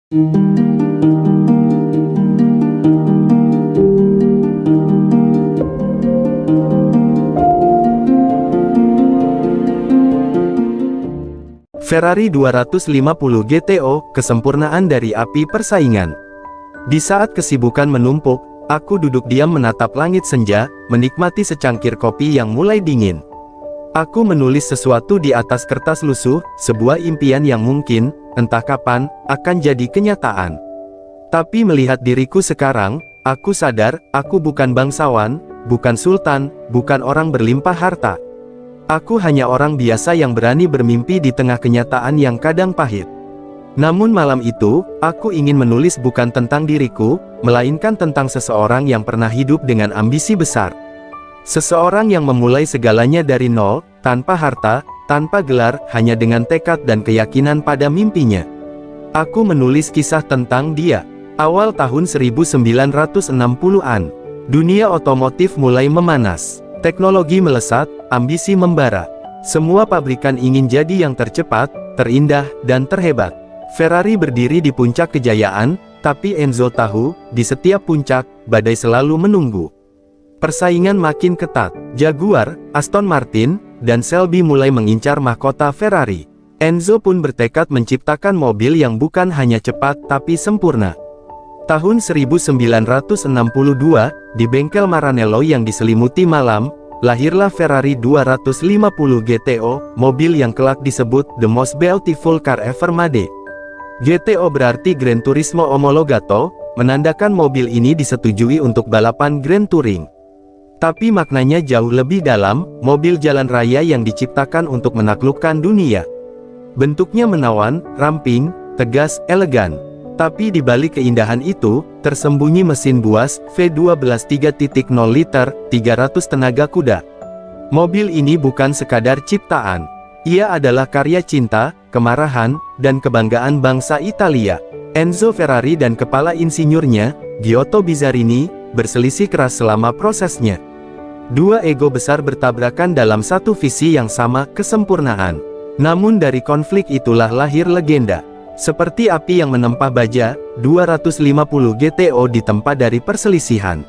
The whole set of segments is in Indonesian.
Ferrari 250 GTO, kesempurnaan dari api persaingan. Di saat kesibukan menumpuk, aku duduk diam menatap langit senja, menikmati secangkir kopi yang mulai dingin. Aku menulis sesuatu di atas kertas lusuh, sebuah impian yang mungkin, entah kapan, akan jadi kenyataan. Tapi melihat diriku sekarang, aku sadar, aku bukan bangsawan, bukan sultan, bukan orang berlimpah harta. Aku hanya orang biasa yang berani bermimpi di tengah kenyataan yang kadang pahit. Namun malam itu, aku ingin menulis bukan tentang diriku, melainkan tentang seseorang yang pernah hidup dengan ambisi besar. Seseorang yang memulai segalanya dari nol, tanpa harta, tanpa gelar, hanya dengan tekad dan keyakinan pada mimpinya. Aku menulis kisah tentang dia. Awal tahun 1960-an, dunia otomotif mulai memanas. Teknologi melesat, ambisi membara. Semua pabrikan ingin jadi yang tercepat, terindah, dan terhebat. Ferrari berdiri di puncak kejayaan, tapi Enzo tahu, di setiap puncak, badai selalu menunggu. Persaingan makin ketat. Jaguar, Aston Martin, dan Shelby mulai mengincar mahkota Ferrari. Enzo pun bertekad menciptakan mobil yang bukan hanya cepat tapi sempurna. Tahun 1962, di bengkel Maranello yang diselimuti malam, lahirlah Ferrari 250 GTO, mobil yang kelak disebut The Most Beautiful Car Ever Made. GTO berarti Gran Turismo Omologato, menandakan mobil ini disetujui untuk balapan Grand Touring. Tapi maknanya jauh lebih dalam, mobil jalan raya yang diciptakan untuk menaklukkan dunia. Bentuknya menawan, ramping, tegas, elegan. Tapi di balik keindahan itu, tersembunyi mesin buas, V12 3.0 liter, 300 tenaga kuda. Mobil ini bukan sekadar ciptaan. Ia adalah karya cinta, kemarahan, dan kebanggaan bangsa Italia. Enzo Ferrari dan kepala insinyurnya, Giotto Bizzarini, berselisih keras selama prosesnya. Dua ego besar bertabrakan dalam satu visi yang sama, kesempurnaan. Namun dari konflik itulah lahir legenda. Seperti api yang menempah baja, 250 GTO ditempa dari perselisihan.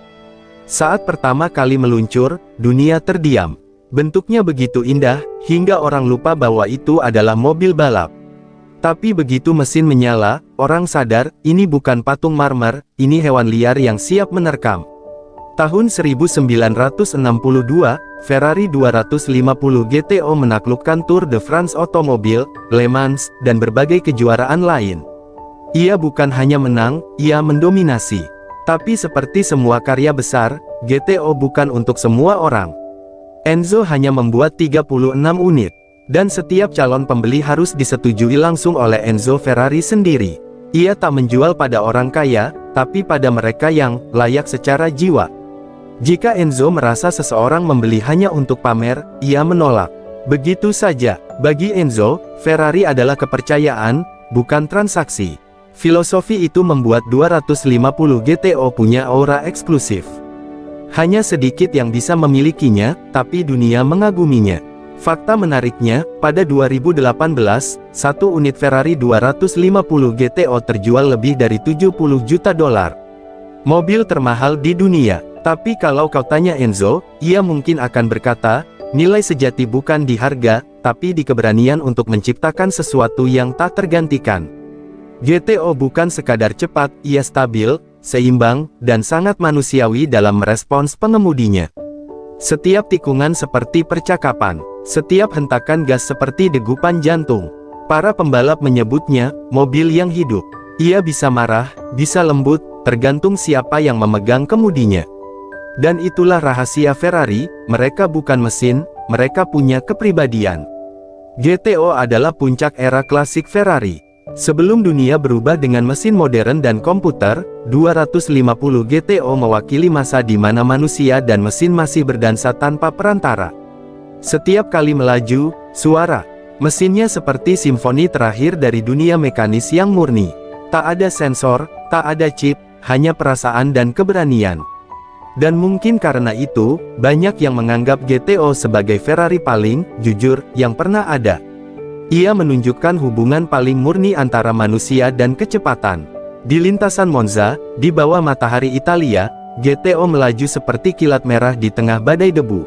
Saat pertama kali meluncur, dunia terdiam. Bentuknya begitu indah, hingga orang lupa bahwa itu adalah mobil balap. Tapi begitu mesin menyala, orang sadar, ini bukan patung marmer, ini hewan liar yang siap menerkam. Tahun 1962, Ferrari 250 GTO menaklukkan Tour de France Otomobil, Le Mans, dan berbagai kejuaraan lain. Ia bukan hanya menang, ia mendominasi. Tapi seperti semua karya besar, GTO bukan untuk semua orang. Enzo hanya membuat 36 unit. Dan setiap calon pembeli harus disetujui langsung oleh Enzo Ferrari sendiri. Ia tak menjual pada orang kaya, tapi pada mereka yang layak secara jiwa. Jika Enzo merasa seseorang membeli hanya untuk pamer, ia menolak. Begitu saja, bagi Enzo, Ferrari adalah kepercayaan, bukan transaksi. Filosofi itu membuat 250 GTO punya aura eksklusif. Hanya sedikit yang bisa memilikinya, tapi dunia mengaguminya. Fakta menariknya, pada 2018, satu unit Ferrari 250 GTO terjual lebih dari 70 juta dolar. Mobil termahal di dunia. Tapi kalau kau tanya Enzo, ia mungkin akan berkata, nilai sejati bukan di harga, tapi di keberanian untuk menciptakan sesuatu yang tak tergantikan. GTO bukan sekadar cepat, ia stabil, seimbang, dan sangat manusiawi dalam merespons pengemudinya. Setiap tikungan seperti percakapan, setiap hentakan gas seperti degupan jantung. Para pembalap menyebutnya, mobil yang hidup. Ia bisa marah, bisa lembut, tergantung siapa yang memegang kemudinya. Dan itulah rahasia Ferrari, mereka bukan mesin, mereka punya kepribadian. GTO adalah puncak era klasik Ferrari. Sebelum dunia berubah dengan mesin modern dan komputer, 250 GTO mewakili masa di mana manusia dan mesin masih berdansa tanpa perantara. Setiap kali melaju, suara mesinnya seperti simfoni terakhir dari dunia mekanis yang murni. Tak ada sensor, tak ada chip, hanya perasaan dan keberanian. Dan mungkin karena itu, banyak yang menganggap GTO sebagai Ferrari paling jujur yang pernah ada. Ia menunjukkan hubungan paling murni antara manusia dan kecepatan. Di lintasan Monza, di bawah matahari Italia, GTO melaju seperti kilat merah di tengah badai debu.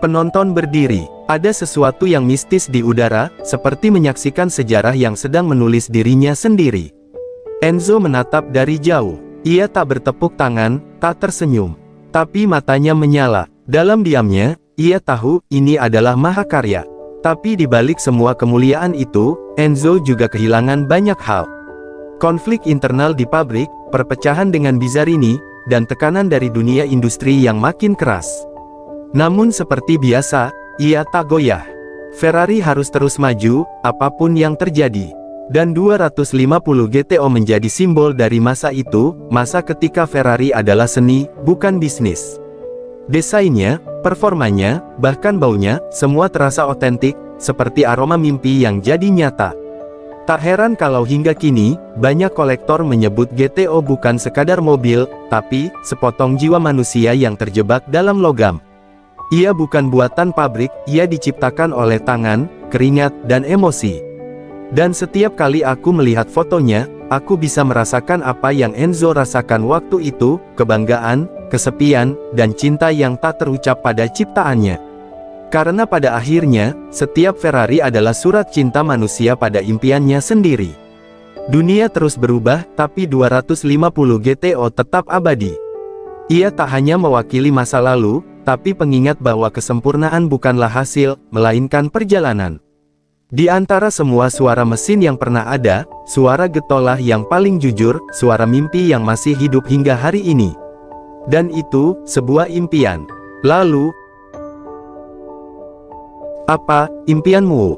Penonton berdiri. Ada sesuatu yang mistis di udara, seperti menyaksikan sejarah yang sedang menulis dirinya sendiri. Enzo menatap dari jauh. Ia tak bertepuk tangan, tak tersenyum. Tapi matanya menyala. Dalam diamnya, ia tahu ini adalah mahakarya. Tapi di balik semua kemuliaan itu, Enzo juga kehilangan banyak hal. Konflik internal di pabrik, perpecahan dengan Bizzarini, dan tekanan dari dunia industri yang makin keras. Namun seperti biasa, ia tak goyah. Ferrari harus terus maju, apapun yang terjadi. Dan 250 GTO menjadi simbol dari masa itu, masa ketika Ferrari adalah seni, bukan bisnis. Desainnya, performanya, bahkan baunya, semua terasa otentik, seperti aroma mimpi yang jadi nyata. Tak heran kalau hingga kini, banyak kolektor menyebut GTO bukan sekadar mobil, tapi sepotong jiwa manusia yang terjebak dalam logam. Ia bukan buatan pabrik, ia diciptakan oleh tangan, keringat, dan emosi. Dan setiap kali aku melihat fotonya, aku bisa merasakan apa yang Enzo rasakan waktu itu, kebanggaan, kesepian, dan cinta yang tak terucap pada ciptaannya. Karena pada akhirnya, setiap Ferrari adalah surat cinta manusia pada impiannya sendiri. Dunia terus berubah, tapi 250 GTO tetap abadi. Ia tak hanya mewakili masa lalu, tapi pengingat bahwa kesempurnaan bukanlah hasil, melainkan perjalanan. Di antara semua suara mesin yang pernah ada, suara getolah yang paling jujur, suara mimpi yang masih hidup hingga hari ini. Dan itu, sebuah impian. Lalu, apa impianmu?